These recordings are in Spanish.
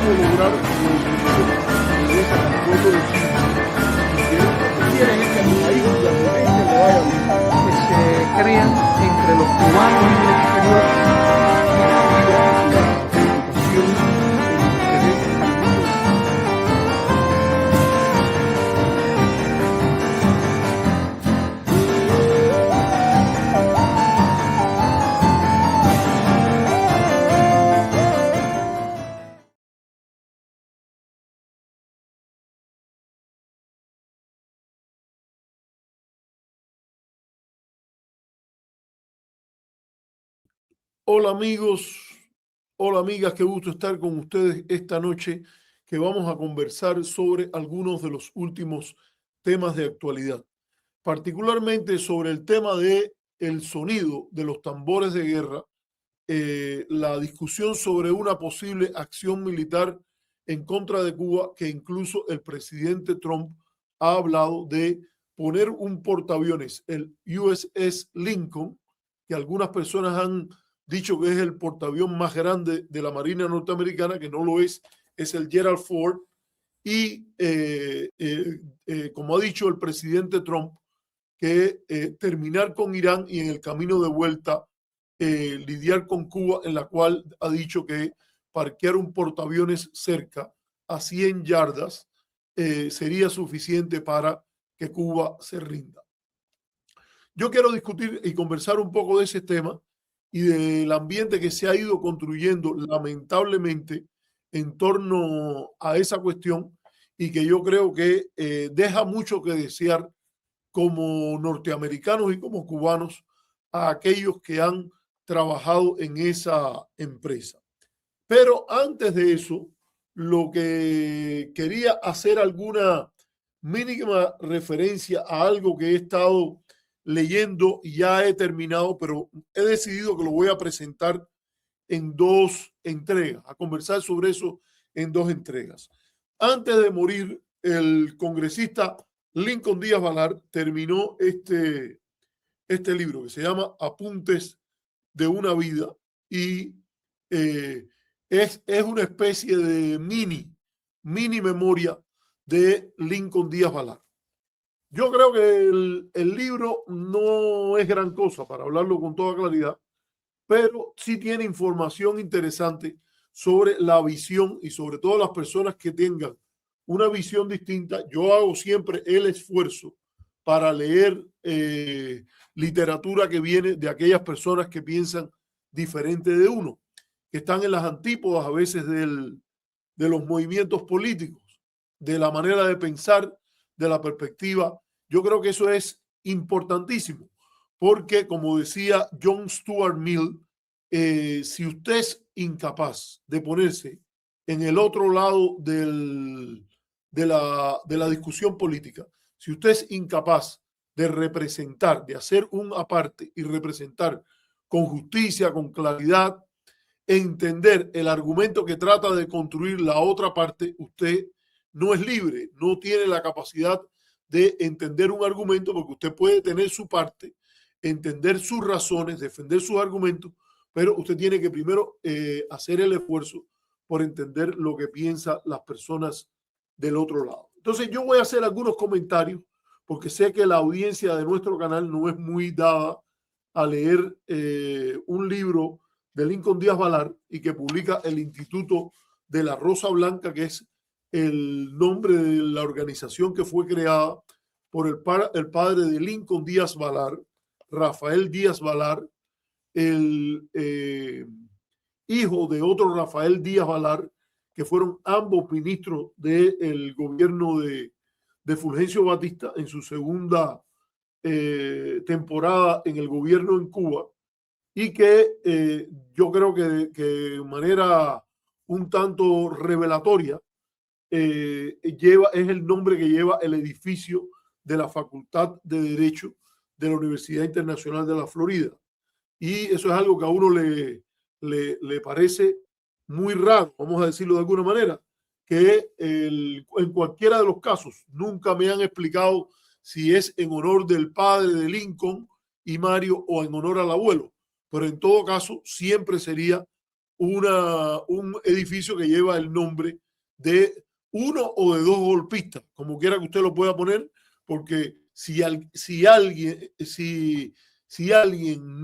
cómo lograr que esa pueblo de Chile quieren es que al país y al país le vaya bien. Que se crean entre los cubanos y el exterior Hola amigos, hola amigas, qué gusto estar con ustedes esta noche que vamos a conversar sobre algunos de los últimos temas de actualidad, particularmente sobre el tema de el sonido de los tambores de guerra, la discusión sobre una posible acción militar en contra de Cuba, que incluso el presidente Trump ha hablado de poner un portaaviones, el USS Lincoln, que algunas personas han dicho que es el portaavión más grande de la Marina norteamericana, que no lo es el Gerald Ford. Y como ha dicho el presidente Trump, que terminar con Irán y en el camino de vuelta lidiar con Cuba, en la cual ha dicho que parquear un portaaviones cerca a 100 yardas sería suficiente para que Cuba se rinda. Yo quiero discutir y conversar un poco de ese tema y del ambiente que se ha ido construyendo lamentablemente en torno a esa cuestión y que yo creo que deja mucho que desear como norteamericanos y como cubanos a aquellos que han trabajado en esa empresa. Pero antes de eso, lo que quería hacer alguna mínima referencia a algo que he estado leyendo y ya he terminado, pero he decidido que lo voy a presentar en dos entregas, a conversar sobre eso en dos entregas. Antes de morir, el congresista Lincoln Díaz Balart terminó este libro que se llama Apuntes de una vida y es una especie de mini memoria de Lincoln Díaz Balart. Yo creo que el libro no es gran cosa, para hablarlo con toda claridad, pero sí tiene información interesante sobre la visión y sobre todo las personas que tengan una visión distinta. Yo hago siempre el esfuerzo para leer literatura que viene de aquellas personas que piensan diferente de uno, que están en las antípodas a veces de los movimientos políticos, de la manera de pensar, de la perspectiva. Yo creo que eso es importantísimo, porque como decía John Stuart Mill, si usted es incapaz de ponerse en el otro lado de la discusión política, si usted es incapaz de representar, de hacer un aparte y representar con justicia, con claridad, entender el argumento que trata de construir la otra parte, usted no es libre, no tiene la capacidad de entender un argumento, porque usted puede tener su parte, entender sus razones, defender sus argumentos, pero usted tiene que primero hacer el esfuerzo por entender lo que piensan las personas del otro lado. Entonces yo voy a hacer algunos comentarios, porque sé que la audiencia de nuestro canal no es muy dada a leer un libro de Lincoln Díaz Balart y que publica el Instituto de la Rosa Blanca, que es el nombre de la organización que fue creada por el padre de Lincoln Díaz Balart, Rafael Díaz Balart, el hijo de otro Rafael Díaz Balart, que fueron ambos ministros del gobierno de Fulgencio Batista en su segunda temporada en el gobierno en Cuba, y que yo creo que de manera un tanto revelatoria es el nombre que lleva el edificio de la Facultad de Derecho de la Universidad Internacional de la Florida. Y eso es algo que a uno le parece muy raro, vamos a decirlo de alguna manera, que en cualquiera de los casos nunca me han explicado si es en honor del padre de Lincoln y Mario o en honor al abuelo, pero en todo caso siempre sería un edificio que lleva el nombre de uno o de dos golpistas, como quiera que usted lo pueda poner, porque si alguien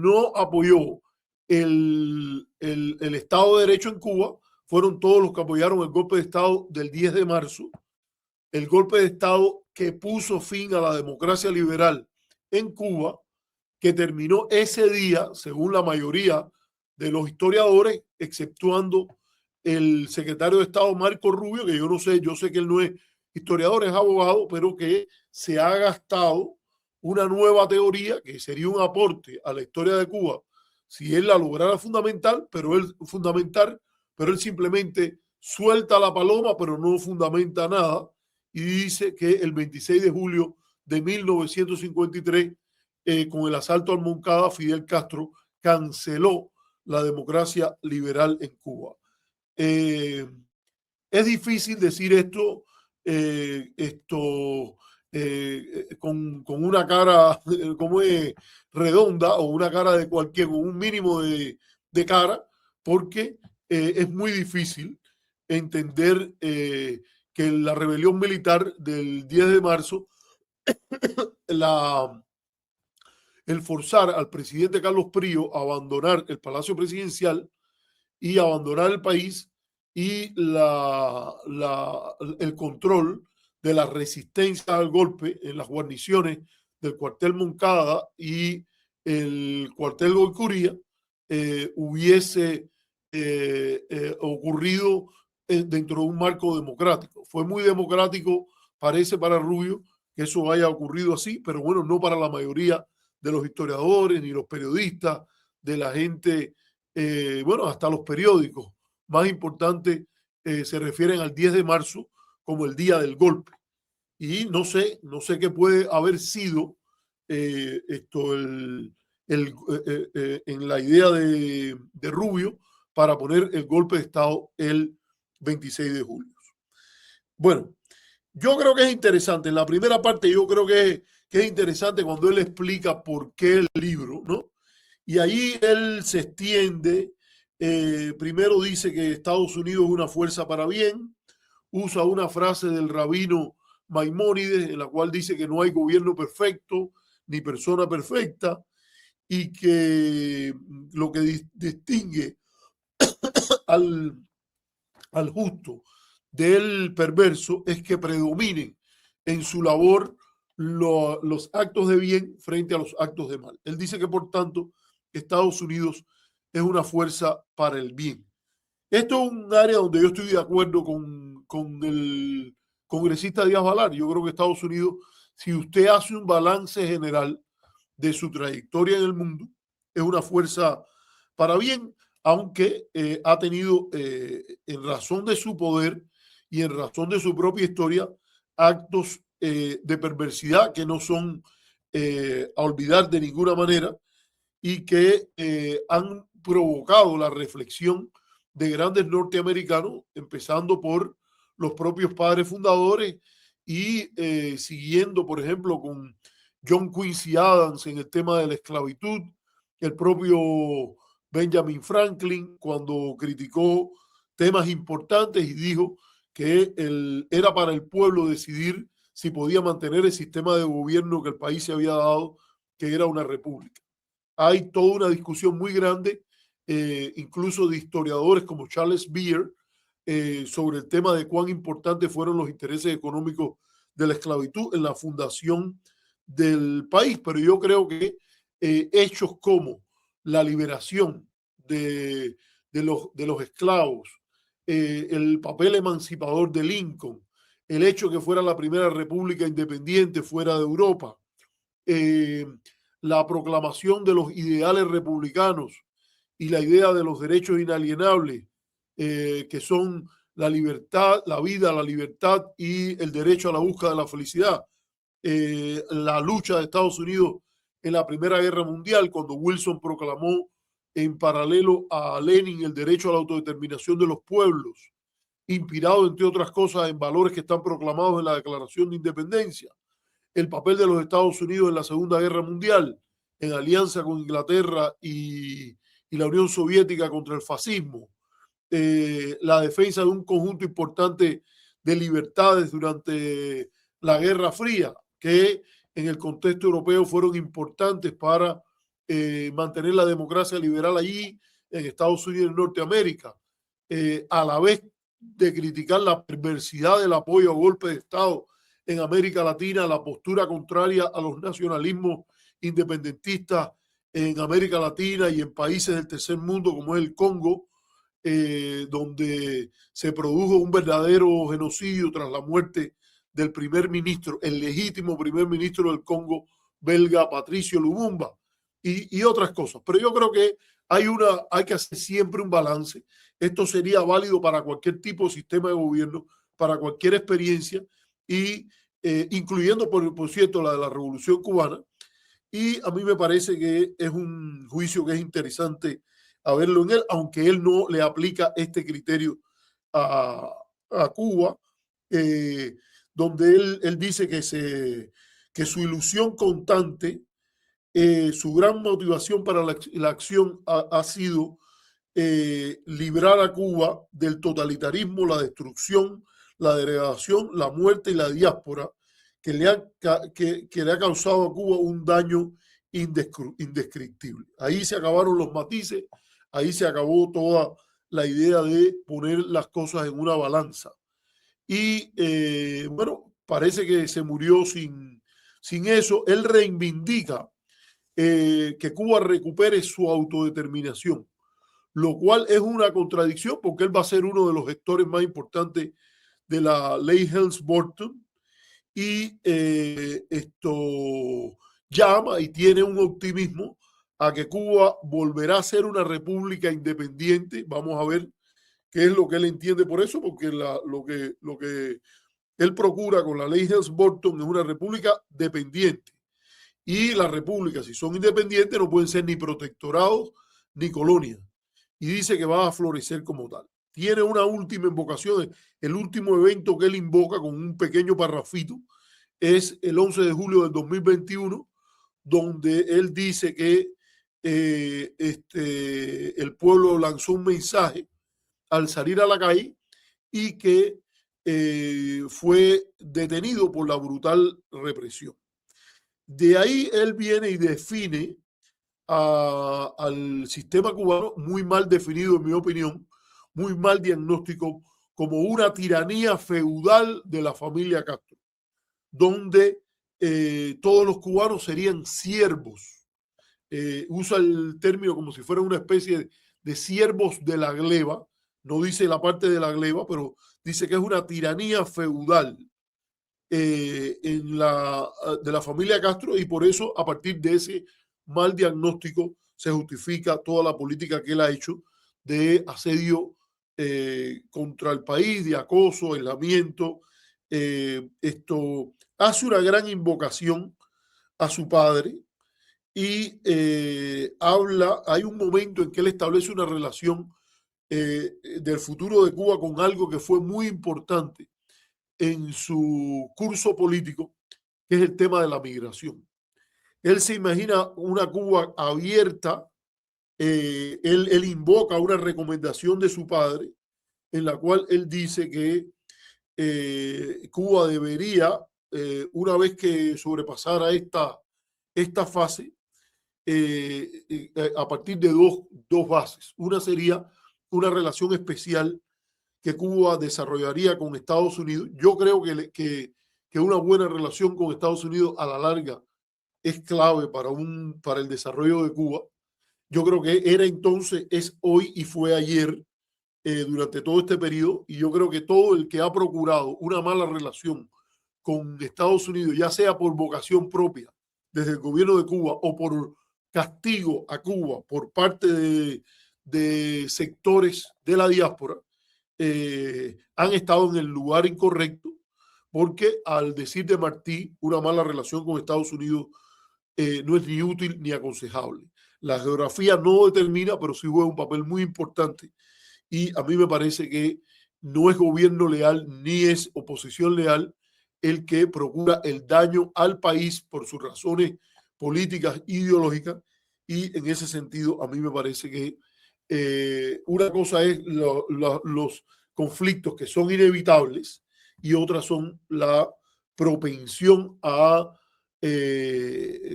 no apoyó el Estado de Derecho en Cuba, fueron todos los que apoyaron el golpe de Estado del 10 de marzo, el golpe de Estado que puso fin a la democracia liberal en Cuba, que terminó ese día, según la mayoría de los historiadores, exceptuando el secretario de Estado Marco Rubio, que yo no sé, yo sé que él no es historiador, es abogado, pero que se ha gastado una nueva teoría que sería un aporte a la historia de Cuba si él la lograra fundamental, pero él simplemente suelta la paloma, pero no fundamenta nada, y dice que el 26 de julio de 1953, con el asalto al Moncada, Fidel Castro canceló la democracia liberal en Cuba. Es difícil decir esto, con una cara como es redonda o una cara de con un mínimo de cara, porque es muy difícil entender que la rebelión militar del 10 de marzo, el forzar al presidente Carlos Prío a abandonar el Palacio Presidencial y abandonar el país, y el control de la resistencia al golpe en las guarniciones del cuartel Moncada y el cuartel Goicuría hubiese ocurrido dentro de un marco democrático. Fue muy democrático, parece, para Rubio que eso haya ocurrido así, pero bueno, no para la mayoría de los historiadores ni los periodistas, de la gente, bueno, hasta los periódicos más importantes se refieren al 10 de marzo como el día del golpe. Y no sé qué puede haber sido en la idea de Rubio para poner el golpe de Estado el 26 de julio. Bueno, yo creo que es interesante. En la primera parte yo creo que es interesante cuando él explica por qué el libro, ¿no? Y ahí él se extiende. Primero dice que Estados Unidos es una fuerza para bien, usa una frase del rabino Maimónides en la cual dice que no hay gobierno perfecto ni persona perfecta, y que lo que distingue al justo del perverso es que predominen en su labor los actos de bien frente a los actos de mal. Él dice que, por tanto, Estados Unidos es una fuerza para el bien. Esto es un área donde yo estoy de acuerdo con el congresista Díaz Balart. Yo creo que Estados Unidos, si usted hace un balance general de su trayectoria en el mundo, es una fuerza para bien, aunque ha tenido, en razón de su poder y en razón de su propia historia, actos de perversidad que no son a olvidar de ninguna manera, y que han provocado la reflexión de grandes norteamericanos, empezando por los propios padres fundadores y siguiendo, por ejemplo, con John Quincy Adams en el tema de la esclavitud, el propio Benjamin Franklin cuando criticó temas importantes y dijo que era para el pueblo decidir si podía mantener el sistema de gobierno que el país se había dado, que era una república. Hay toda una discusión muy grande, incluso de historiadores como Charles Beer, sobre el tema de cuán importantes fueron los intereses económicos de la esclavitud en la fundación del país. Pero yo creo que hechos como la liberación de los esclavos, el papel emancipador de Lincoln, el hecho que fuera la primera república independiente fuera de Europa, la proclamación de los ideales republicanos y la idea de los derechos inalienables, que son la libertad, la vida, la libertad y el derecho a la búsqueda de la felicidad. La lucha de Estados Unidos en la Primera Guerra Mundial, cuando Wilson proclamó en paralelo a Lenin el derecho a la autodeterminación de los pueblos, inspirado, entre otras cosas, en valores que están proclamados en la Declaración de Independencia. El papel de los Estados Unidos en la Segunda Guerra Mundial, en alianza con Inglaterra y la Unión Soviética contra el fascismo, la defensa de un conjunto importante de libertades durante la Guerra Fría, que en el contexto europeo fueron importantes para mantener la democracia liberal allí en Estados Unidos y en Norteamérica, a la vez de criticar la perversidad del apoyo a golpes de Estado en América Latina, la postura contraria a los nacionalismos independentistas en América Latina y en países del tercer mundo como es el Congo, donde se produjo un verdadero genocidio tras la muerte del primer ministro, el legítimo primer ministro del Congo belga, Patricio Lumumba, y otras cosas. Pero yo creo que hay que hacer siempre un balance. Esto sería válido para cualquier tipo de sistema de gobierno, para cualquier experiencia, y incluyendo, por cierto, la de la Revolución Cubana. Y a mí me parece que es un juicio que es interesante a verlo en él, aunque él no le aplica este criterio a Cuba, donde él dice que su ilusión constante, su gran motivación para la acción ha sido librar a Cuba del totalitarismo, la destrucción, la degradación, la muerte y la diáspora que le ha causado a Cuba un daño indescriptible. Ahí se acabaron los matices, ahí se acabó toda la idea de poner las cosas en una balanza. Y bueno, parece que se murió sin eso. Él reivindica que Cuba recupere su autodeterminación, lo cual es una contradicción porque él va a ser uno de los gestores más importantes de la ley Helms-Burton, y esto llama y tiene un optimismo a que Cuba volverá a ser una república independiente. Vamos a ver qué es lo que él entiende por eso, porque lo que él procura con la ley Helms-Burton es una república dependiente. Y las repúblicas, si son independientes, no pueden ser ni protectorados ni colonias. Y dice que va a florecer como tal. Tiene una última invocación, el último evento que él invoca con un pequeño parrafito es el 11 de julio del 2021, donde él dice que el pueblo lanzó un mensaje al salir a la calle y que fue detenido por la brutal represión. De ahí él viene y define al sistema cubano, muy mal definido en mi opinión, muy mal diagnóstico, como una tiranía feudal de la familia Castro, donde todos los cubanos serían siervos. Usa el término como si fuera una especie de siervos de la gleba, no dice la parte de la gleba, pero dice que es una tiranía feudal de la familia Castro, y por eso a partir de ese mal diagnóstico se justifica toda la política que él ha hecho de asedio contra el país, de acoso, aislamiento. Esto hace una gran invocación a su padre y hay un momento en que él establece una relación del futuro de Cuba con algo que fue muy importante en su curso político, que es el tema de la migración. Él se imagina una Cuba abierta, él invoca una recomendación de su padre en la cual él dice que Cuba debería, una vez que sobrepasara esta fase, a partir de dos bases. Una sería una relación especial que Cuba desarrollaría con Estados Unidos. Yo creo que una buena relación con Estados Unidos a la larga es clave para el desarrollo de Cuba. Yo creo que era entonces, es hoy y fue ayer durante todo este periodo, y yo creo que todo el que ha procurado una mala relación con Estados Unidos, ya sea por vocación propia desde el gobierno de Cuba o por castigo a Cuba por parte de sectores de la diáspora, han estado en el lugar incorrecto, porque al decir de Martí, una mala relación con Estados Unidos no es ni útil ni aconsejable. La geografía no determina, pero sí juega un papel muy importante, y a mí me parece que no es gobierno leal ni es oposición leal el que procura el daño al país por sus razones políticas, ideológicas, y en ese sentido a mí me parece que Una cosa es los conflictos que son inevitables y otras son la propensión a,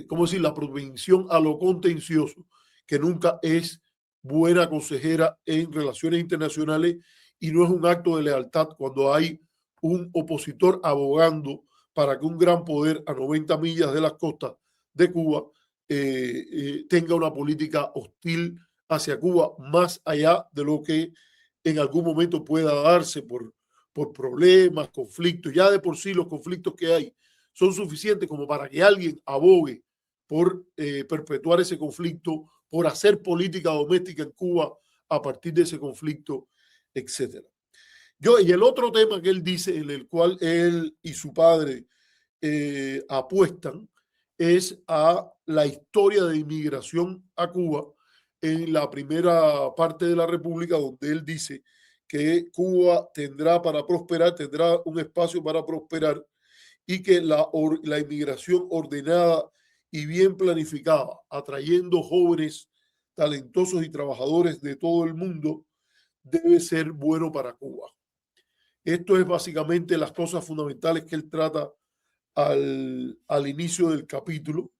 ¿cómo decir? La propensión a lo contencioso, que nunca es buena consejera en relaciones internacionales y no es un acto de lealtad cuando hay un opositor abogando para que un gran poder a 90 millas de las costas de Cuba tenga una política hostil hacia Cuba, más allá de lo que en algún momento pueda darse por problemas, conflictos. Ya de por sí los conflictos que hay son suficientes como para que alguien abogue por perpetuar ese conflicto, por hacer política doméstica en Cuba a partir de ese conflicto, etcétera. Y el otro tema que él dice, en el cual él y su padre apuestan, es a la historia de inmigración a Cuba en la primera parte de la República, donde él dice que Cuba tendrá para prosperar, tendrá un espacio para prosperar y que la inmigración ordenada y bien planificada, atrayendo jóvenes talentosos y trabajadores de todo el mundo, debe ser bueno para Cuba. Esto es básicamente las cosas fundamentales que él trata al inicio del capítulo.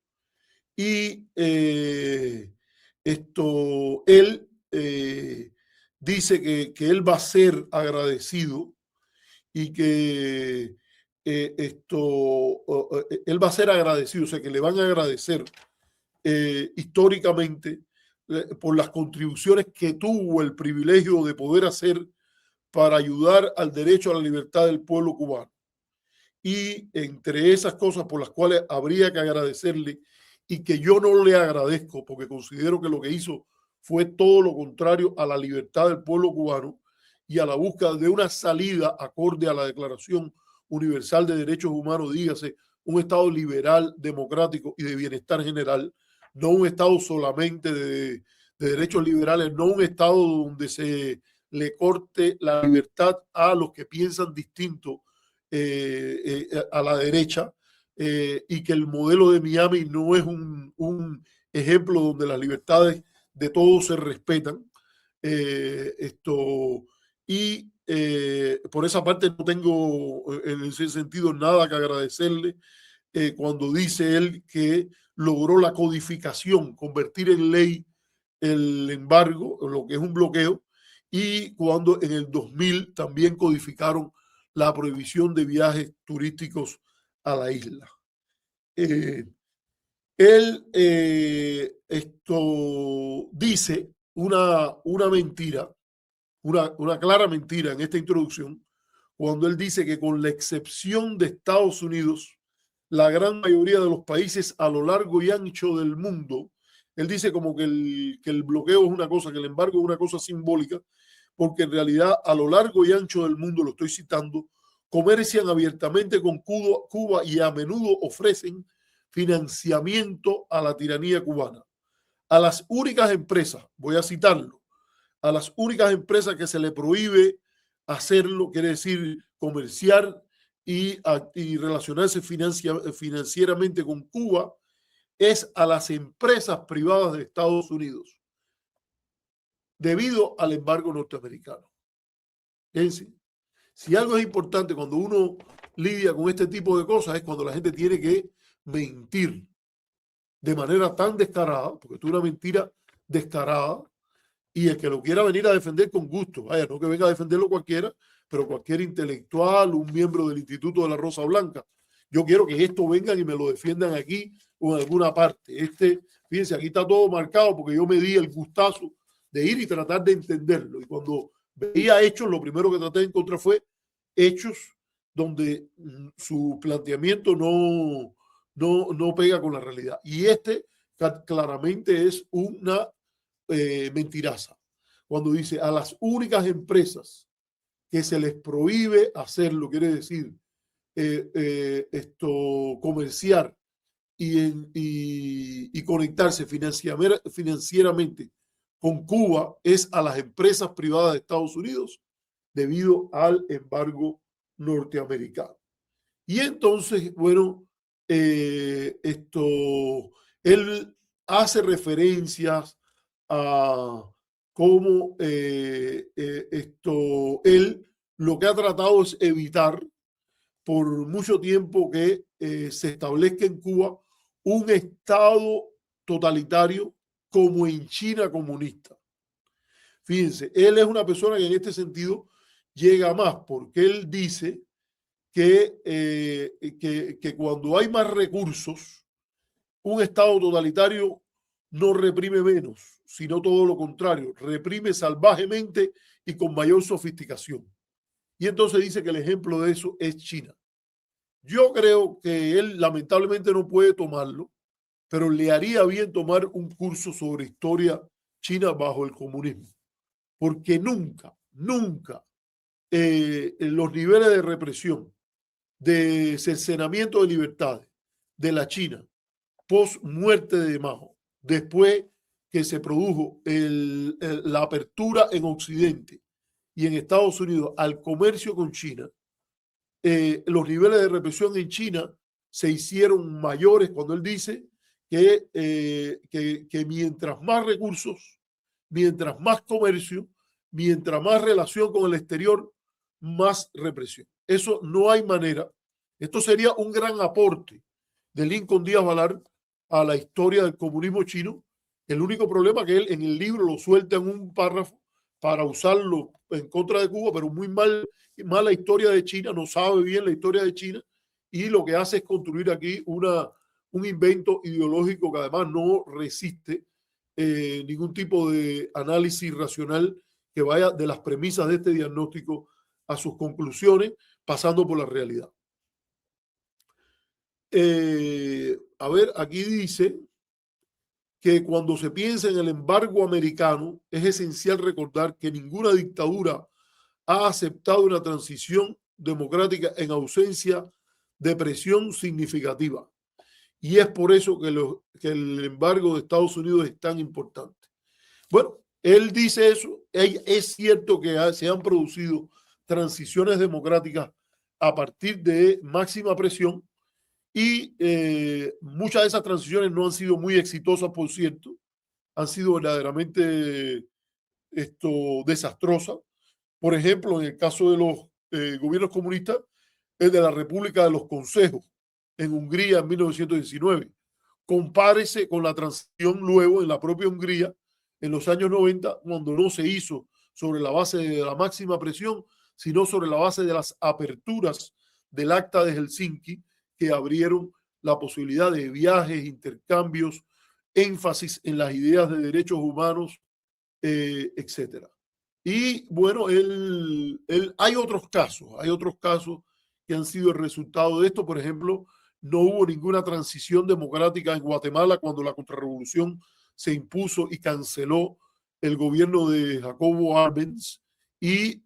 Y él dice que él va a ser agradecido y que él va a ser agradecido, o sea, que le van a agradecer históricamente por las contribuciones que tuvo el privilegio de poder hacer para ayudar al derecho a la libertad del pueblo cubano. Y entre esas cosas por las cuales habría que agradecerle y que yo no le agradezco porque considero que lo que hizo fue todo lo contrario a la libertad del pueblo cubano y a la búsqueda de una salida acorde a la Declaración Universal de Derechos Humanos, dígase, un Estado liberal, democrático y de bienestar general, no un Estado solamente de derechos liberales, no un Estado donde se le corte la libertad a los que piensan distinto a la derecha, y que el modelo de Miami no es un ejemplo donde las libertades de todos se respetan. Y por esa parte no tengo en ese sentido nada que agradecerle cuando dice él que logró la codificación, convertir en ley el embargo, lo que es un bloqueo, y cuando en el 2000 también codificaron la prohibición de viajes turísticos a la isla. Él dice una mentira, una clara mentira en esta introducción, cuando él dice que con la excepción de Estados Unidos, la gran mayoría de los países a lo largo y ancho del mundo, él dice como que el bloqueo es una cosa, que el embargo es una cosa simbólica, porque en realidad a lo largo y ancho del mundo, lo estoy citando, comercian abiertamente con Cuba y a menudo ofrecen financiamiento a la tiranía cubana. A las únicas empresas, voy a citarlo, a las únicas empresas que se le prohíbe hacerlo, quiere decir comerciar y relacionarse financieramente con Cuba, es a las empresas privadas de Estados Unidos, debido al embargo norteamericano. Es decir, si algo es importante cuando uno lidia con este tipo de cosas es cuando la gente tiene que mentir de manera tan descarada, porque esto es una mentira descarada, y el que lo quiera venir a defender con gusto, vaya, no que venga a defenderlo cualquiera, pero cualquier intelectual, un miembro del Instituto de la Rosa Blanca. Yo quiero que esto vengan y me lo defiendan aquí o en alguna parte. Fíjense, aquí está todo marcado porque yo me di el gustazo de ir y tratar de entenderlo. Y cuando veía hechos, lo primero que traté de encontrar fue hechos donde su planteamiento no pega con la realidad. Y claramente es una mentiraza. Cuando dice a las únicas empresas que se les prohíbe hacerlo, quiere decir comerciar y conectarse financieramente con Cuba, es a las empresas privadas de Estados Unidos debido al embargo norteamericano. Y entonces, bueno, él hace referencias a cómo él lo que ha tratado es evitar por mucho tiempo que se establezca en Cuba un Estado totalitario como en China comunista. Fíjense, él es una persona que en este sentido llega más, porque él dice que cuando hay más recursos, un Estado totalitario no reprime menos, sino todo lo contrario, reprime salvajemente y con mayor sofisticación. Y entonces dice que el ejemplo de eso es China. Yo creo que él lamentablemente no puede tomarlo, pero le haría bien tomar un curso sobre historia china bajo el comunismo, porque nunca, nunca los niveles de represión, de cercenamiento de libertades de la China post muerte de Mao, después que se produjo la apertura en Occidente y en Estados Unidos al comercio con China, los niveles de represión en China se hicieron mayores cuando él dice que mientras más recursos, mientras más comercio, mientras más relación con el exterior, más represión. Eso no hay manera. Esto sería un gran aporte de Lincoln Díaz Balar a la historia del comunismo chino. El único problema que él en el libro lo suelta en un párrafo para usarlo en contra de Cuba, pero muy mala historia de China, no sabe bien la historia de China y lo que hace es construir aquí un invento ideológico que además no resiste ningún tipo de análisis racional que vaya de las premisas de este diagnóstico a sus conclusiones, pasando por la realidad. A ver, aquí dice que cuando se piensa en el embargo americano, es esencial recordar que ninguna dictadura ha aceptado una transición democrática en ausencia de presión significativa. Y es por eso que el embargo de Estados Unidos es tan importante. Bueno, él dice eso. Es cierto que se han producido transiciones democráticas a partir de máxima presión y muchas de esas transiciones no han sido muy exitosas, por cierto. Han sido verdaderamente desastrosas. Por ejemplo, en el caso de los gobiernos comunistas, es de la República de los Consejos en Hungría en 1919. Compárese con la transición luego en la propia Hungría en los años 90, cuando no se hizo sobre la base de la máxima presión, sino sobre la base de las aperturas del Acta de Helsinki, que abrieron la posibilidad de viajes, intercambios, énfasis en las ideas de derechos humanos, etcétera. Y bueno, hay otros casos que han sido el resultado de esto. Por ejemplo, no hubo ninguna transición democrática en Guatemala cuando la contrarrevolución se impuso y canceló el gobierno de Jacobo Arbenz. Y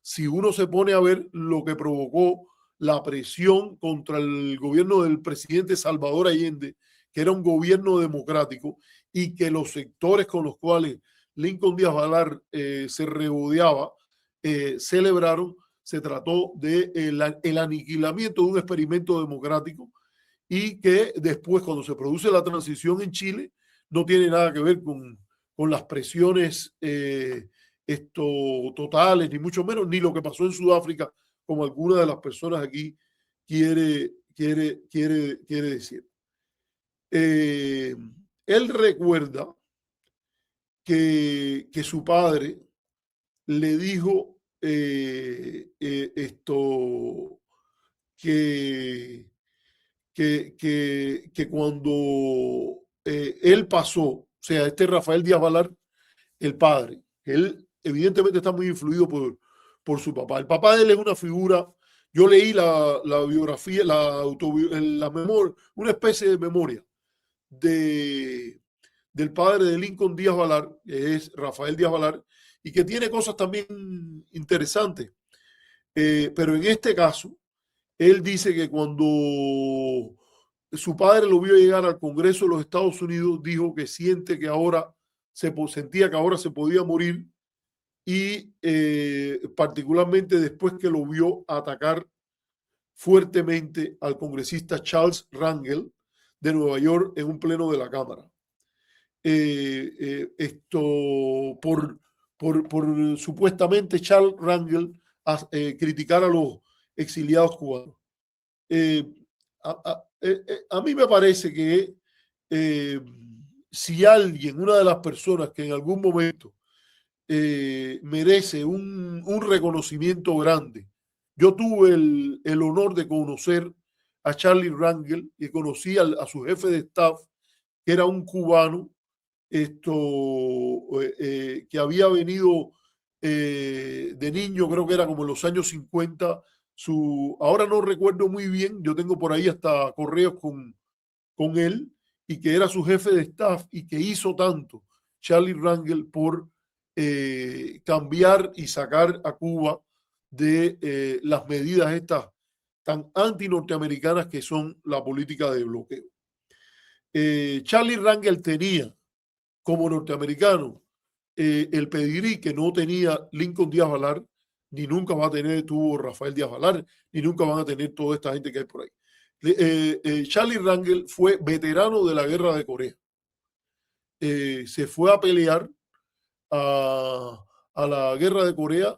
si uno se pone a ver lo que provocó la presión contra el gobierno del presidente Salvador Allende, que era un gobierno democrático, y que los sectores con los cuales Lincoln Díaz Balar se regodeaba, celebraron, se trató de el aniquilamiento de un experimento democrático y que después, cuando se produce la transición en Chile, no tiene nada que ver con las presiones totales, ni mucho menos, ni lo que pasó en Sudáfrica, como alguna de las personas aquí quiere decir. Él recuerda que su padre le dijo que cuando él pasó, o sea, Rafael Díaz Balar, el padre, él evidentemente está muy influido por su papá. El papá de él es una figura, yo leí la biografía, la memoria, una especie de memoria del padre de Lincoln Díaz Balar, que es Rafael Díaz Balar, y que tiene cosas también interesantes. Pero en este caso, él dice que cuando su padre lo vio llegar al Congreso de los Estados Unidos, dijo que sentía que ahora se podía morir, y particularmente después que lo vio atacar fuertemente al congresista Charles Rangel de Nueva York en un pleno de la Cámara. por supuestamente Charles Rangel criticar a los exiliados cubanos. A mí me parece que si alguien, una de las personas que en algún momento merece un reconocimiento grande, yo tuve el honor de conocer a Charlie Rangel y conocí a su jefe de staff, que era un cubano que había venido de niño, creo que era como en los años 50. Ahora no recuerdo muy bien, yo tengo por ahí hasta correos con él, y que era su jefe de staff y que hizo tanto Charlie Rangel por cambiar y sacar a Cuba de las medidas estas tan anti-norteamericanas que son la política de bloqueo. Charlie Rangel tenía como norteamericano el pedigrí que no tenía Lincoln Díaz Balar, ni nunca va a tener, tuvo Rafael Díaz Balar, ni nunca van a tener toda esta gente que hay por ahí. Charlie Rangel fue veterano de la guerra de Corea. Se fue a pelear a la guerra de Corea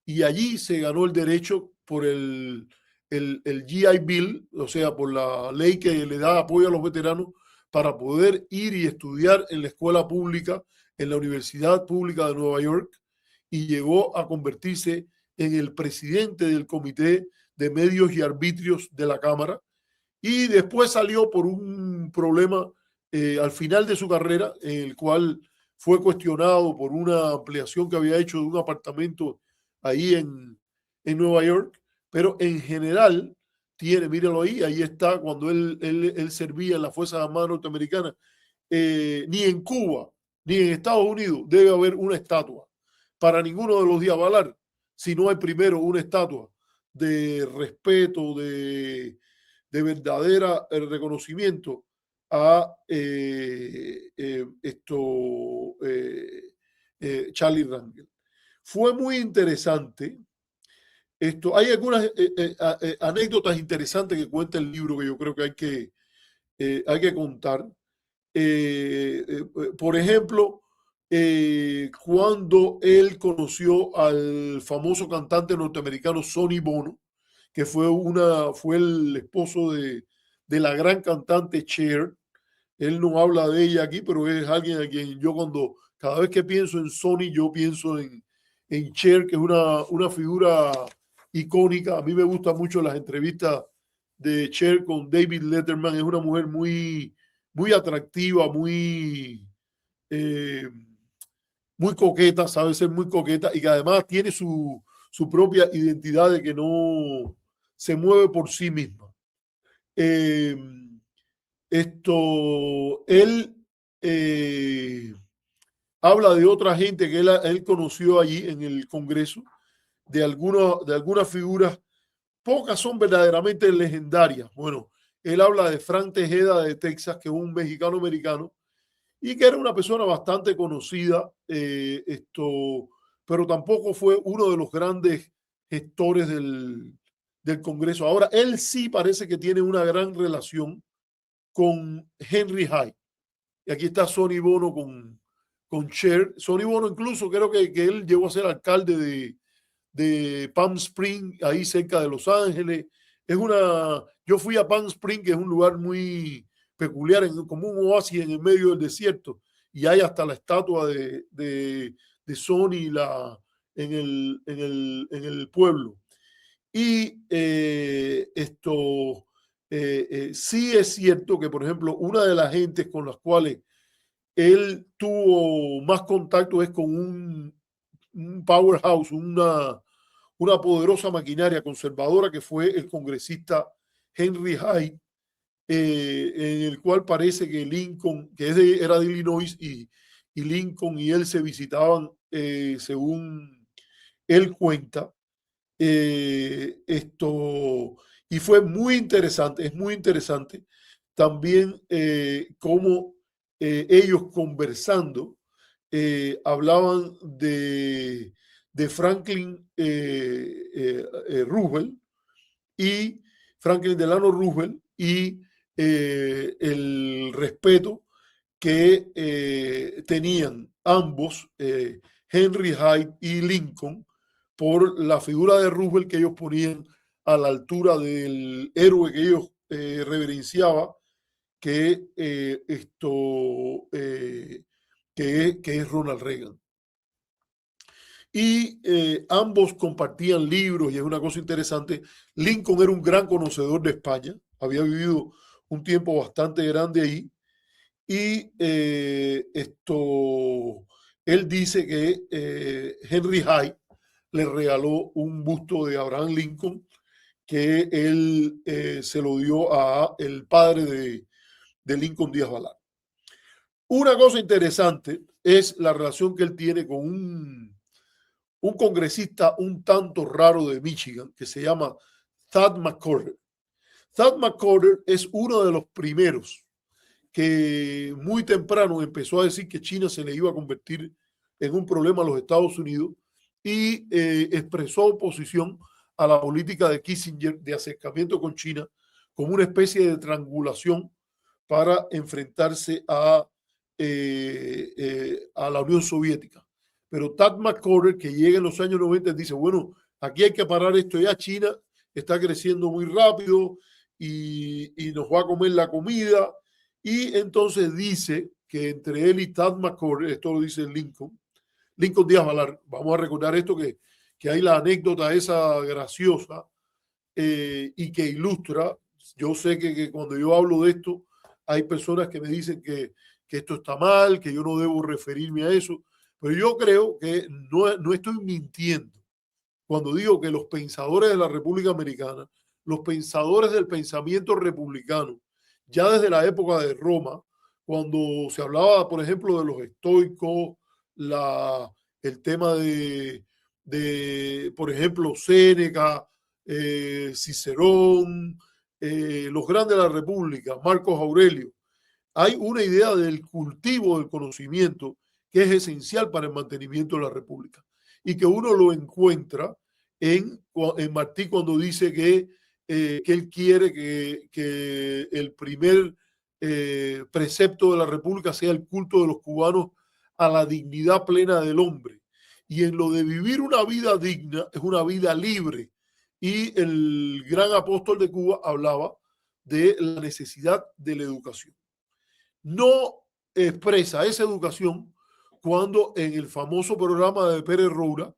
y allí se ganó el derecho por el GI Bill, o sea, por la ley que le da apoyo a los veteranos para poder ir y estudiar en la escuela pública, en la Universidad Pública de Nueva York, y llegó a convertirse en el presidente del Comité de Medios y Arbitrios de la Cámara, y después salió por un problema al final de su carrera, en el cual fue cuestionado por una ampliación que había hecho de un apartamento ahí en Nueva York, pero en general míralo ahí está cuando él servía en las Fuerzas Armadas norteamericanas. Ni en Cuba, ni en Estados Unidos debe haber una estatua para ninguno de los Díaz Balar, si no hay primero una estatua de respeto, de verdadera reconocimiento a Charlie Rangel. Fue muy interesante esto. Hay algunas anécdotas interesantes que cuenta el libro que yo creo que hay que contar. Por ejemplo, cuando él conoció al famoso cantante norteamericano Sonny Bono, que fue el esposo de la gran cantante Cher. Él no habla de ella aquí, pero es alguien a quien yo cada vez que pienso en Sonny, yo pienso en Cher, que es una figura icónica. A mí me gustan mucho las entrevistas de Cher con David Letterman. Es una mujer muy, muy atractiva, muy coqueta, sabe ser muy coqueta, y que además tiene su propia identidad de que no se mueve por sí misma. Él habla de otra gente que él conoció allí en el Congreso, de algunas figuras. Pocas son verdaderamente legendarias. Bueno, él habla de Frank Tejeda de Texas, que es un mexicano americano y que era una persona bastante conocida, pero tampoco fue uno de los grandes gestores del Congreso. Ahora, él sí parece que tiene una gran relación con Henry Hyde. Y aquí está Sonny Bono con Cher. Sonny Bono incluso creo que él llegó a ser alcalde de Palm Springs, ahí cerca de Los Ángeles. Yo fui a Palm Springs, que es un lugar muy peculiar, como un oasis en el medio del desierto, y hay hasta la estatua de Sonny en el pueblo. Y sí es cierto que, por ejemplo, una de las gentes con las cuales él tuvo más contacto es con un powerhouse, una poderosa maquinaria conservadora, que fue el congresista Henry Hyde, en el cual parece que Lincoln, era de Illinois, y Lincoln y él se visitaban, según él cuenta. Y fue muy interesante, es muy interesante también cómo ellos conversando hablaban de Franklin Roosevelt y Franklin Delano Roosevelt, y el respeto que tenían ambos, Henry Hyde y Lincoln, por la figura de Roosevelt que ellos ponían a la altura del héroe que ellos reverenciaban, que es Ronald Reagan. Y ambos compartían libros, y es una cosa interesante. Lincoln era un gran conocedor de España, había vivido un tiempo bastante grande ahí, y él dice que Henry Hyde le regaló un busto de Abraham Lincoln que él se lo dio a el padre de Lincoln Díaz Balart. Una cosa interesante es la relación que él tiene con un congresista un tanto raro de Michigan que se llama Thad McCorder. Thad McCorder es uno de los primeros que muy temprano empezó a decir que China se le iba a convertir en un problema a los Estados Unidos y expresó oposición a la política de Kissinger de acercamiento con China como una especie de triangulación para enfrentarse a la Unión Soviética. Pero Thad McCorder, que llega en los años 90, dice, bueno, aquí hay que parar esto ya, China está creciendo muy rápido y nos va a comer la comida. Y entonces dice que entre él y Thad McCorder, esto lo dice Lincoln Díaz Balart, vamos a recordar esto, que hay la anécdota esa graciosa y que ilustra. Yo sé que cuando yo hablo de esto, hay personas que me dicen que esto está mal, que yo no debo referirme a eso, pero yo creo que no estoy mintiendo cuando digo que los pensadores de la República Americana, los pensadores del pensamiento republicano, ya desde la época de Roma, cuando se hablaba, por ejemplo, de los estoicos, el tema de por ejemplo, Séneca, Cicerón, los grandes de la República, Marcos Aurelio, hay una idea del cultivo del conocimiento que es esencial para el mantenimiento de la República y que uno lo encuentra en Martí cuando dice que él quiere que el primer precepto de la República sea el culto de los cubanos a la dignidad plena del hombre. Y en lo de vivir una vida digna es una vida libre. Y el gran apóstol de Cuba hablaba de la necesidad de la educación. No expresa esa educación cuando en el famoso programa de Pérez Roura,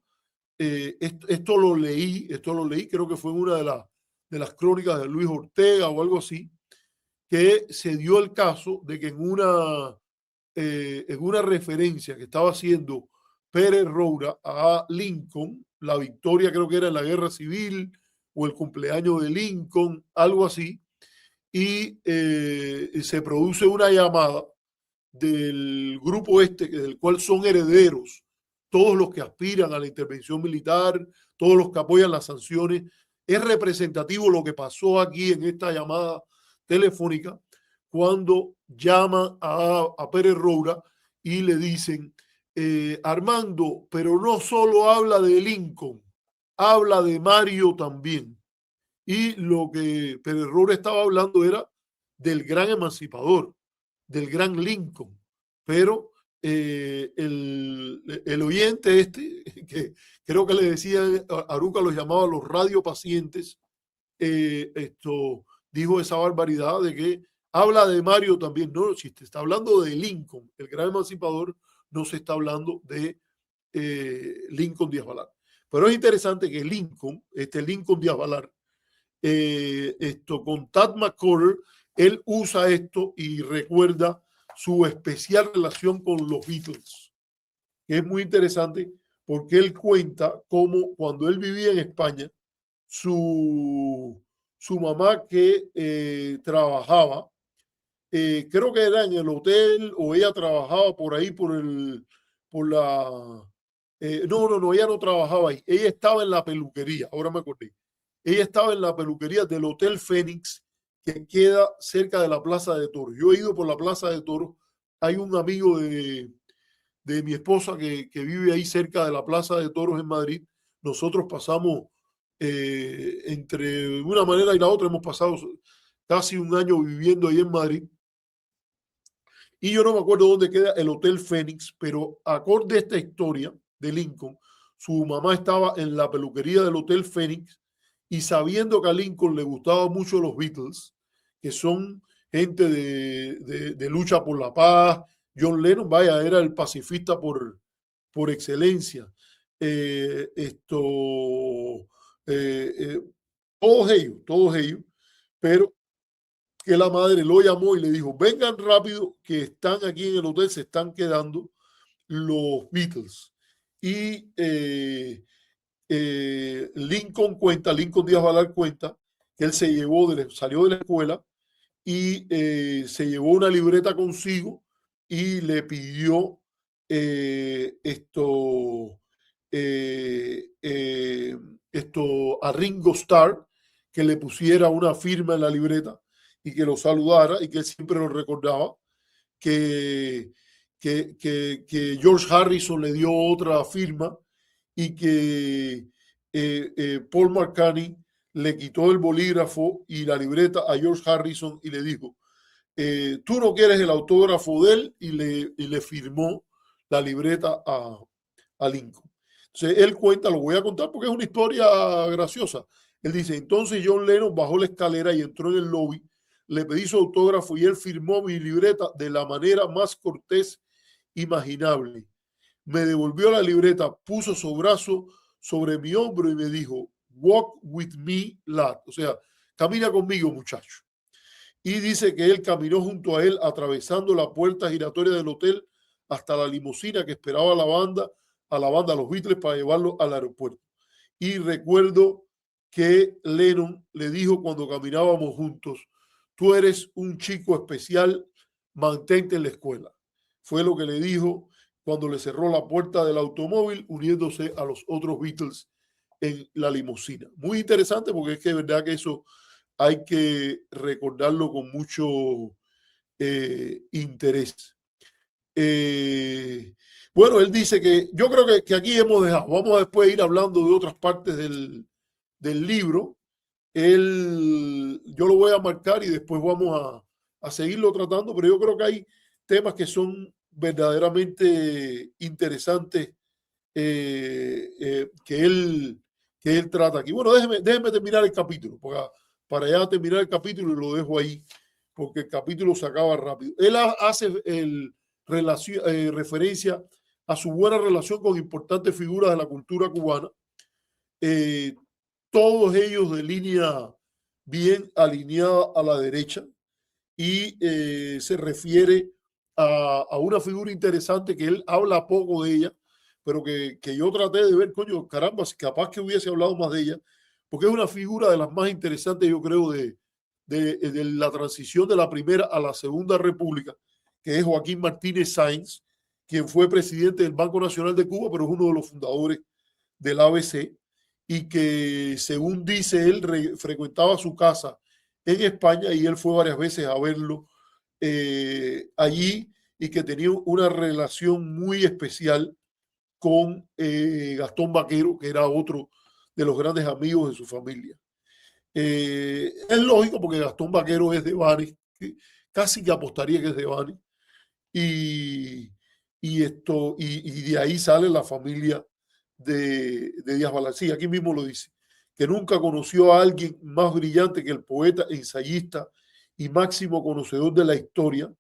esto lo leí, creo que fue en una de las crónicas de Luis Ortega o algo así, que se dio el caso de que en una referencia que estaba haciendo Pérez Roura a Lincoln, la victoria creo que era en la guerra civil o el cumpleaños de Lincoln, algo así, y se produce una llamada del grupo del cual son herederos todos los que aspiran a la intervención militar, todos los que apoyan las sanciones. Es representativo lo que pasó aquí en esta llamada telefónica cuando llama a Pérez Roura y le dicen, Armando, pero no solo habla de Lincoln, habla de Mario también. Y lo que Pérez Roura estaba hablando era del gran emancipador, del gran Lincoln. Pero el oyente que creo que le decía, Aruca los llamaba los radiopacientes, dijo esa barbaridad de que habla de Mario también. No, si te está hablando de Lincoln, el gran emancipador, no se está hablando de Lincoln Díaz Balart. Pero es interesante que Lincoln Díaz Balart, con Thad McCorder, él usa esto y recuerda su especial relación con los Beatles, que es muy interesante porque él cuenta cómo cuando él vivía en España, su mamá que trabajaba, creo que era en el hotel o ella trabajaba por ahí no, ella no trabajaba ahí, ella estaba en la peluquería, ahora me acordé. Ella estaba en la peluquería del Hotel Fénix, que queda cerca de la Plaza de Toros. Yo he ido por la Plaza de Toros. Hay un amigo de mi esposa que vive ahí cerca de la Plaza de Toros en Madrid. Nosotros pasamos entre una manera y la otra, hemos pasado casi un año viviendo ahí en Madrid. Y yo no me acuerdo dónde queda el Hotel Fénix, pero acorde a esta historia de Lincoln, su mamá estaba en la peluquería del Hotel Fénix y sabiendo que a Lincoln le gustaban mucho los Beatles, que son gente de lucha por la paz, John Lennon, vaya, era el pacifista por excelencia. Eh, esto, eh, eh, todos ellos, pero que la madre lo llamó y le dijo, vengan rápido, que están aquí en el hotel, se están quedando los Beatles. Y Lincoln Díaz Valar cuenta que él salió de la escuela y se llevó una libreta consigo y le pidió eh, eh, a Ringo Starr que le pusiera una firma en la libreta y que lo saludara y que él siempre lo recordaba, que George Harrison le dio otra firma y que Paul McCartney le quitó el bolígrafo y la libreta a George Harrison y le dijo, tú no quieres el autógrafo de él, y le firmó la libreta a Lincoln. Entonces él cuenta, lo voy a contar porque es una historia graciosa. Él dice, entonces John Lennon bajó la escalera y entró en el lobby, le pedí su autógrafo y él firmó mi libreta de la manera más cortés imaginable. Me devolvió la libreta, puso su brazo sobre mi hombro y me dijo, walk with me, lad. O sea, camina conmigo, muchacho. Y dice que él caminó junto a él, atravesando la puerta giratoria del hotel hasta la limusina que esperaba a los Beatles para llevarlo al aeropuerto. Y recuerdo que Lennon le dijo cuando caminábamos juntos, tú eres un chico especial, mantente en la escuela. Fue lo que le dijo cuando le cerró la puerta del automóvil, uniéndose a los otros Beatles en la limusina. Muy interesante porque es que es verdad que eso hay que recordarlo con mucho interés. Bueno, él dice que yo creo que aquí hemos dejado. Vamos a después ir hablando de otras partes del libro. Yo lo voy a marcar y después vamos a seguirlo tratando, pero yo creo que hay temas que son verdaderamente interesantes que él trata aquí. Bueno, déjeme terminar el capítulo, para ya terminar el capítulo y lo dejo ahí, porque el capítulo se acaba rápido. Él hace referencia a su buena relación con importantes figuras de la cultura cubana, todos ellos de línea bien alineada a la derecha, y se refiere a una figura interesante que él habla poco de ella, pero que yo traté de ver, coño, caramba, capaz que hubiese hablado más de ella, porque es una figura de las más interesantes, yo creo, de la transición de la primera a la segunda república, que es Joaquín Martínez Sáenz, quien fue presidente del Banco Nacional de Cuba, pero es uno de los fundadores del ABC, y que, según dice él, frecuentaba su casa en España y él fue varias veces a verlo allí, y que tenía una relación muy especial con Gastón Vaquero, que era otro de los grandes amigos de su familia. Es lógico porque Gastón Vaquero es de Bani, casi que apostaría que es de Bani, y de ahí sale la familia de Díaz Valar. Sí, aquí mismo lo dice, que nunca conoció a alguien más brillante que el poeta, ensayista y máximo conocedor de la historia,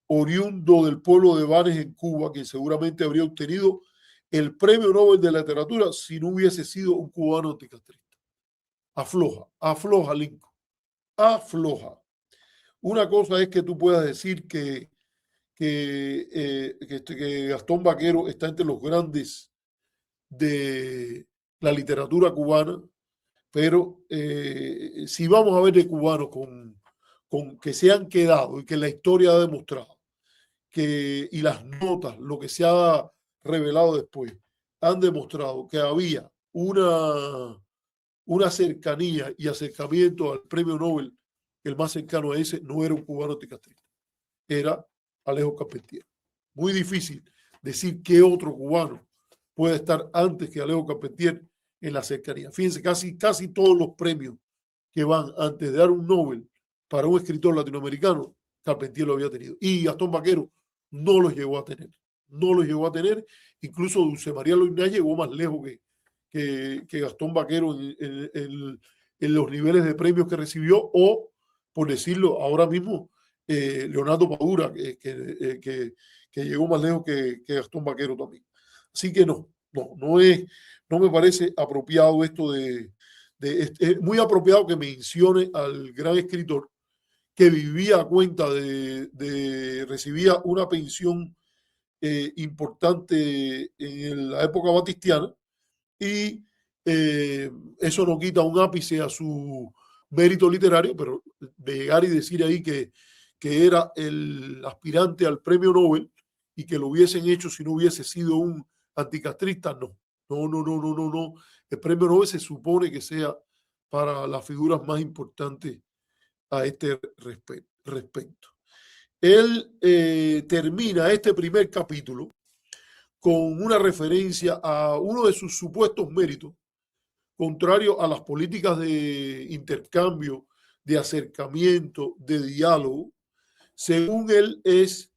oriundo del pueblo de Banes en Cuba, que seguramente habría obtenido el Premio Nobel de Literatura si no hubiese sido un cubano anticastrista. Afloja, Lincoln, afloja. Una cosa es que tú puedas decir que Gastón Vaquero está entre los grandes de la literatura cubana, pero si vamos a ver de cubanos con que se han quedado y que la historia ha demostrado, y las notas, lo que se ha revelado después, han demostrado que había una cercanía y acercamiento al premio Nobel, el más cercano a ese no era un cubano anticastrista, era Alejo Carpentier. Muy difícil decir qué otro cubano puede estar antes que Alejo Carpentier en la cercanía. Fíjense, casi todos los premios que van antes de dar un Nobel para un escritor latinoamericano Carpentier lo había tenido. Y Gastón Vaquero no los llegó a tener. No los llegó a tener. Incluso Dulce María Loinás llegó más lejos que Gastón Vaquero en los niveles de premios que recibió, o, por decirlo ahora mismo, Leonardo Padura, que llegó más lejos que Gastón Vaquero también. Así que no me parece apropiado esto es muy apropiado que mencione al gran escritor que vivía a cuenta recibía una pensión importante en la época batistiana, y eso no quita un ápice a su mérito literario, pero de llegar y decir ahí que era el aspirante al premio Nobel y que lo hubiesen hecho si no hubiese sido un anticastrista, no. El premio Nobel se supone que sea para las figuras más importantes a este respecto. Él termina este primer capítulo con una referencia a uno de sus supuestos méritos, contrario a las políticas de intercambio, de acercamiento, de diálogo. Según él, es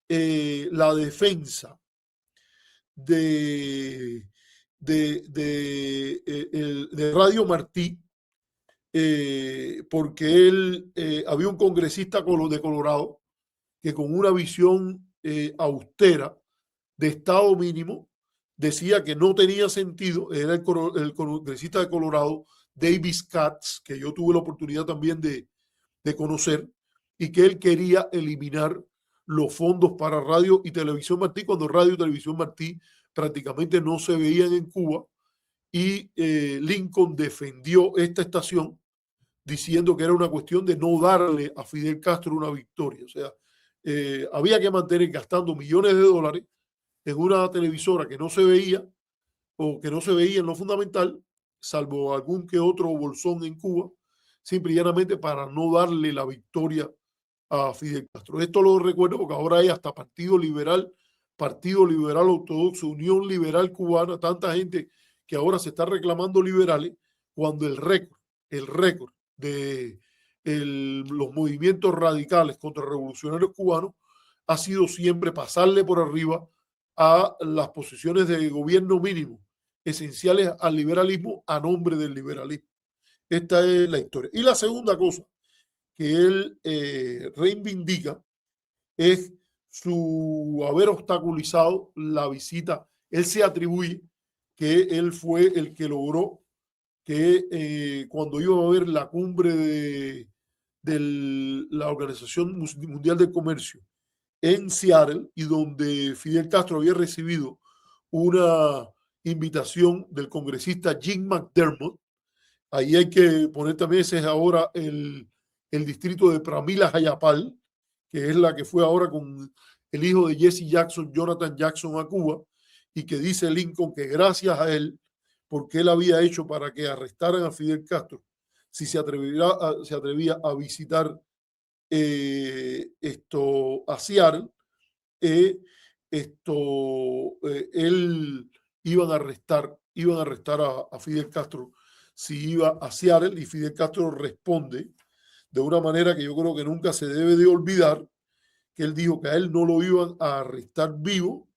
la defensa de Radio Martí, porque él había un congresista de Colorado que con una visión austera de Estado mínimo decía que no tenía sentido. Era el congresista de Colorado, Davis Katz, que yo tuve la oportunidad también de conocer, y que él quería eliminar los fondos para Radio y Televisión Martí, cuando Radio y Televisión Martí prácticamente no se veían en Cuba, y Lincoln defendió esta estación diciendo que era una cuestión de no darle a Fidel Castro una victoria. O sea, había que mantener gastando millones de dólares en una televisora que no se veía, o que no se veía en lo fundamental, salvo algún que otro bolsón en Cuba, simple y llanamente para no darle la victoria a Fidel Castro. Esto lo recuerdo porque ahora hay hasta Partido Liberal Ortodoxo, Unión Liberal Cubana, tanta gente que ahora se está reclamando liberales, cuando el récord de los movimientos radicales contra revolucionarios cubanos ha sido siempre pasarle por arriba a las posiciones de gobierno mínimo esenciales al liberalismo a nombre del liberalismo. Esta es la historia. Y la segunda cosa que él reivindica es su haber obstaculizado la visita. Él se atribuye que él fue el que logró que cuando iba a haber la cumbre de la Organización Mundial del Comercio en Seattle, y donde Fidel Castro había recibido una invitación del congresista Jim McDermott. Ahí hay que poner también, ese es ahora el distrito de Pramila Jayapal, que es la que fue ahora con el hijo de Jesse Jackson, Jonathan Jackson, a Cuba, y que dice Lincoln que gracias a él, porque él había hecho para que arrestaran a Fidel Castro, si se atrevía a visitar a Seattle, él iban a arrestar a Fidel Castro si iba a Seattle, y Fidel Castro responde de una manera que yo creo que nunca se debe de olvidar, que él dijo que a él no lo iban a arrestar vivo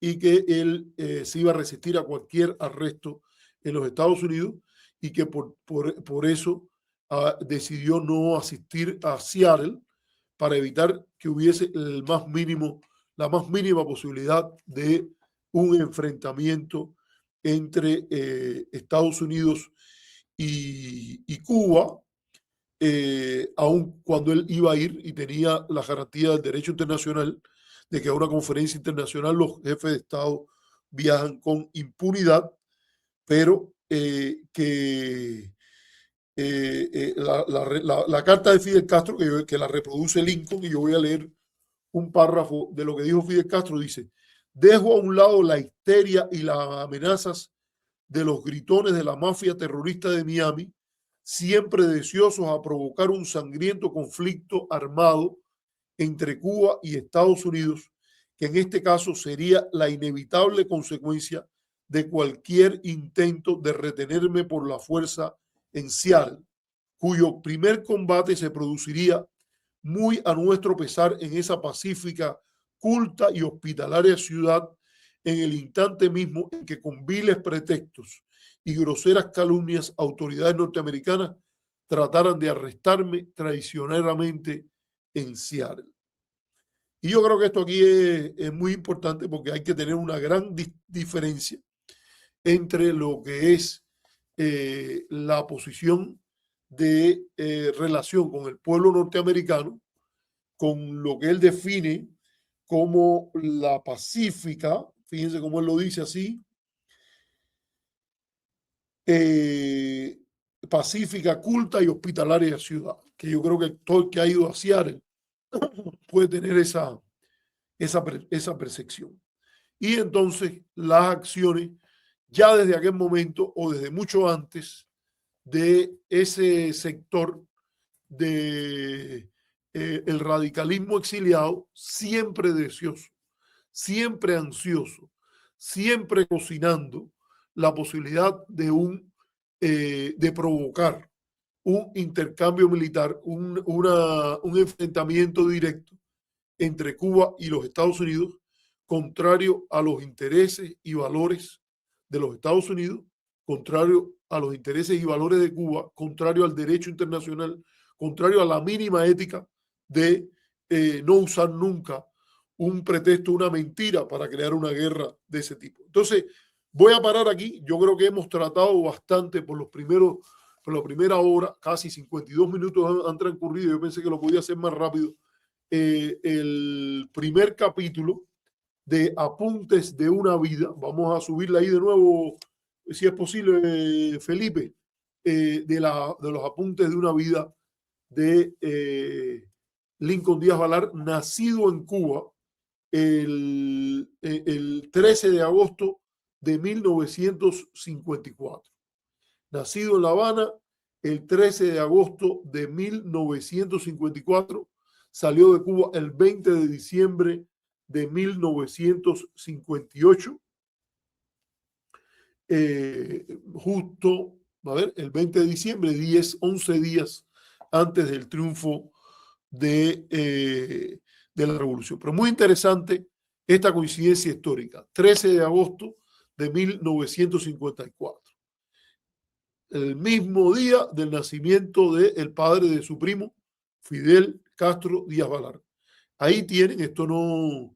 y que él se iba a resistir a cualquier arresto en los Estados Unidos, y que por eso decidió no asistir a Seattle, para evitar que hubiese la más mínima posibilidad de un enfrentamiento entre Estados Unidos y Cuba, aun cuando él iba a ir y tenía la garantía del derecho internacional de que a una conferencia internacional los jefes de Estado viajan con impunidad, pero la carta de Fidel Castro, que la reproduce Lincoln, y yo voy a leer un párrafo de lo que dijo Fidel Castro, dice: dejo a un lado la histeria y las amenazas de los gritones de la mafia terrorista de Miami, siempre deseosos a provocar un sangriento conflicto armado entre Cuba y Estados Unidos, que en este caso sería la inevitable consecuencia de cualquier intento de retenerme por la fuerza en Seattle, cuyo primer combate se produciría muy a nuestro pesar en esa pacífica, culta y hospitalaria ciudad, en el instante mismo en que con viles pretextos y groseras calumnias autoridades norteamericanas trataran de arrestarme traicioneramente en Seattle. Y yo creo que esto aquí es muy importante porque hay que tener una gran diferencia entre lo que es la posición de relación con el pueblo norteamericano, con lo que él define como la pacífica, fíjense cómo él lo dice así, pacífica, culta y hospitalaria ciudad, que yo creo que todo el que ha ido a Seattle puede tener esa percepción. Y entonces las acciones, ya desde aquel momento o desde mucho antes de ese sector de el radicalismo exiliado, siempre deseoso, siempre ansioso, siempre cocinando la posibilidad de provocar un intercambio militar, un enfrentamiento directo entre Cuba y los Estados Unidos, contrario a los intereses y valores de los Estados Unidos, contrario a los intereses y valores de Cuba, contrario al derecho internacional, contrario a la mínima ética de no usar nunca un pretexto, una mentira para crear una guerra de ese tipo. Entonces, voy a parar aquí. Yo creo que hemos tratado bastante por la primera hora, casi 52 minutos han transcurrido. Yo pensé que lo podía hacer más rápido. El primer capítulo de Apuntes de una vida. Vamos a subirla ahí de nuevo, si es posible, Felipe, de los Apuntes de una vida de Lincoln Díaz Valar, nacido en Cuba el 13 de agosto de 1954. Nacido en La Habana el 13 de agosto de 1954. Salió de Cuba el 20 de diciembre de 1958. Justo, a ver, el 20 de diciembre, 11 días antes del triunfo de la revolución. Pero muy interesante esta coincidencia histórica. 13 de agosto de 1954. El mismo día del nacimiento del padre de su primo, Fidel Castro Díaz Valar. Ahí tienen, esto no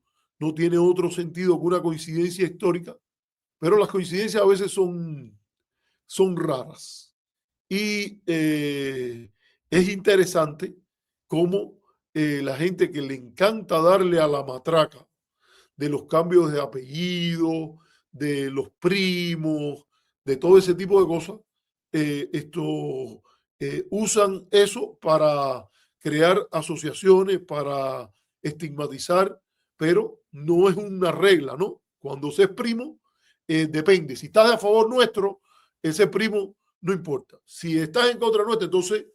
tiene otro sentido que una coincidencia histórica, pero las coincidencias a veces son raras. Y es interesante cómo la gente que le encanta darle a la matraca de los cambios de apellido, de los primos, de todo ese tipo de cosas, usan eso para crear asociaciones, para estigmatizar, pero no es una regla, ¿no? Cuando se es primo, depende. Si estás a favor nuestro, ese primo no importa. Si estás en contra nuestra, entonces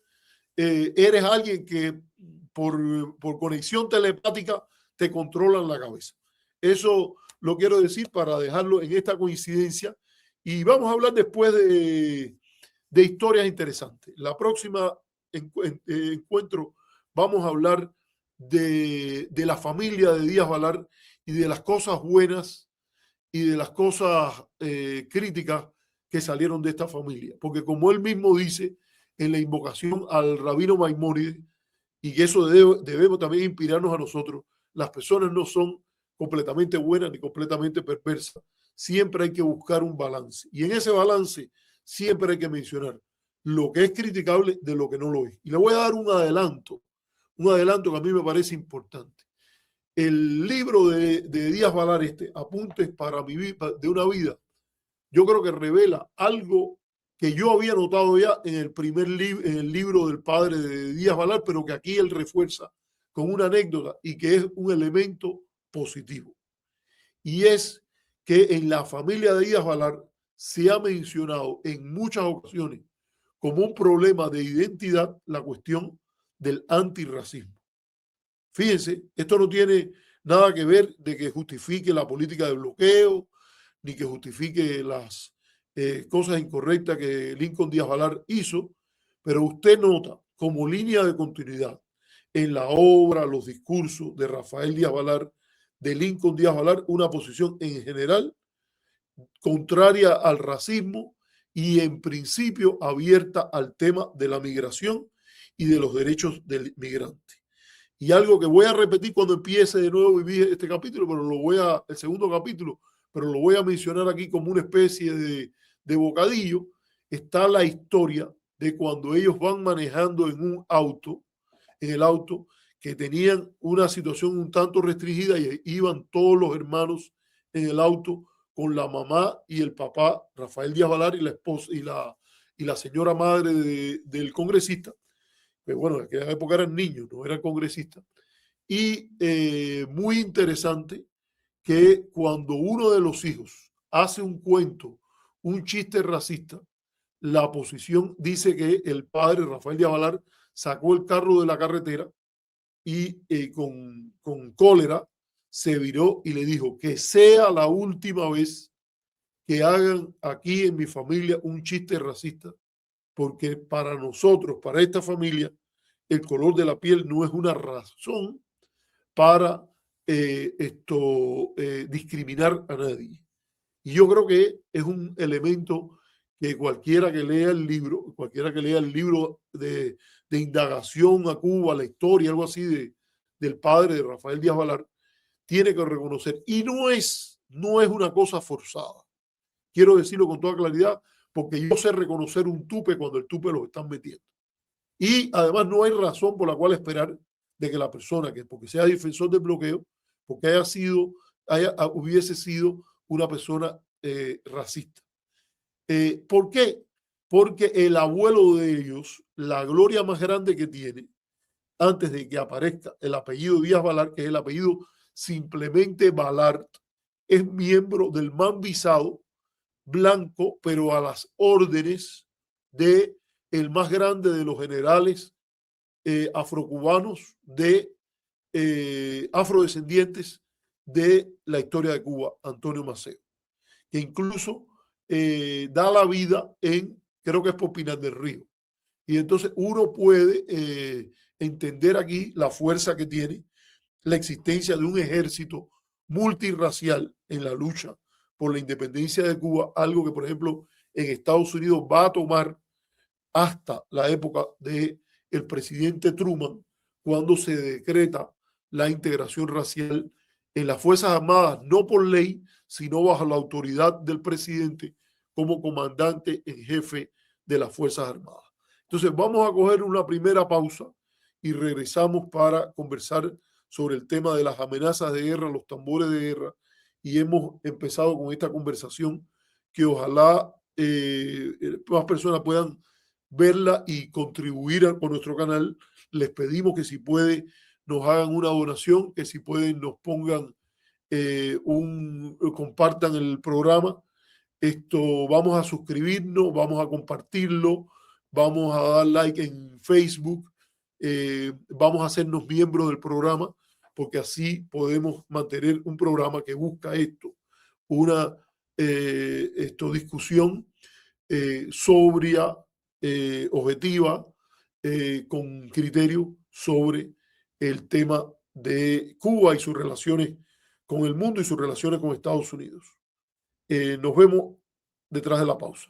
eres alguien que por conexión telepática te controlan la cabeza. Eso lo quiero decir para dejarlo en esta coincidencia. Y vamos a hablar después de historias interesantes. La próxima encuentro vamos a hablar de la familia de Díaz Valar y de las cosas buenas y de las cosas críticas que salieron de esta familia. Porque como él mismo dice en la invocación al rabino Maimónides, y que eso debemos también inspirarnos a nosotros, las personas no son completamente buenas ni completamente perversas. Siempre hay que buscar un balance. Y en ese balance siempre hay que mencionar lo que es criticable de lo que no lo es. Y le voy a dar un adelanto que a mí me parece importante. El libro de Díaz Valar, Apuntes para mi vida, de una vida, yo creo que revela algo que yo había notado ya en el primer en el libro del padre de Díaz Valar, pero que aquí él refuerza con una anécdota y que es un elemento positivo. Y es que en la familia de Díaz Valar se ha mencionado en muchas ocasiones como un problema de identidad la cuestión del antirracismo. Fíjense, esto no tiene nada que ver de que justifique la política de bloqueo, ni que justifique las cosas incorrectas que Lincoln Díaz Valar hizo, pero usted nota como línea de continuidad en la obra, los discursos de Rafael Díaz Valar, de Lincoln Díaz Valar, una posición en general contraria al racismo y en principio abierta al tema de la migración y de los derechos del migrante. Y algo que voy a repetir cuando empiece de nuevo vivir este capítulo, pero el segundo capítulo, pero lo voy a mencionar aquí como una especie de bocadillo, está la historia de cuando ellos van manejando en el auto, que tenían una situación un tanto restringida y iban todos los hermanos en el auto con la mamá y el papá, Rafael Díaz Valar, y la esposa y la señora madre del congresista. Pero bueno, en aquella época eran niños, no eran congresistas. Y muy interesante que cuando uno de los hijos hace un cuento, un chiste racista, la oposición dice que el padre, Rafael Díaz Valar, sacó el carro de la carretera y con cólera se viró y le dijo que sea la última vez que hagan aquí en mi familia un chiste racista, porque para nosotros, para esta familia, el color de la piel no es una razón para discriminar a nadie. Y yo creo que es un elemento que cualquiera que lea el libro de indagación a Cuba, la historia, algo así del padre de Rafael Díaz Valar, tiene que reconocer. Y no es una cosa forzada. Quiero decirlo con toda claridad, porque yo sé reconocer un tupe cuando el tupe lo están metiendo. Y además no hay razón por la cual esperar de que la persona, que porque sea defensor del bloqueo, porque hubiese sido una persona racista. ¿Por qué? Porque el abuelo de ellos, la gloria más grande que tiene, antes de que aparezca el apellido Díaz Valar, que es el apellido simplemente Valar, es miembro del Manvisado blanco, pero a las órdenes de el más grande de los generales afrocubanos, afrodescendientes de la historia de Cuba, Antonio Maceo, que incluso da la vida creo que es por Pinar del Río. Y entonces uno puede entender aquí la fuerza que tiene la existencia de un ejército multirracial en la lucha por la independencia de Cuba, algo que, por ejemplo, en Estados Unidos va a tomar hasta la época del presidente Truman, cuando se decreta la integración racial en las Fuerzas Armadas, no por ley, sino bajo la autoridad del presidente como comandante en jefe de las Fuerzas Armadas. Entonces, vamos a coger una primera pausa y regresamos para conversar sobre el tema de las amenazas de guerra, los tambores de guerra, y hemos empezado con esta conversación que ojalá más personas puedan verla y contribuir con nuestro canal. Les pedimos que si pueden nos hagan una donación, que si pueden nos pongan compartan el programa. Vamos a suscribirnos, vamos a compartirlo, vamos a dar like en Facebook, vamos a hacernos miembros del programa, porque así podemos mantener un programa que busca una discusión sobria, objetiva, con criterio sobre el tema de Cuba y sus relaciones con el mundo y sus relaciones con Estados Unidos. Nos vemos detrás de la pausa.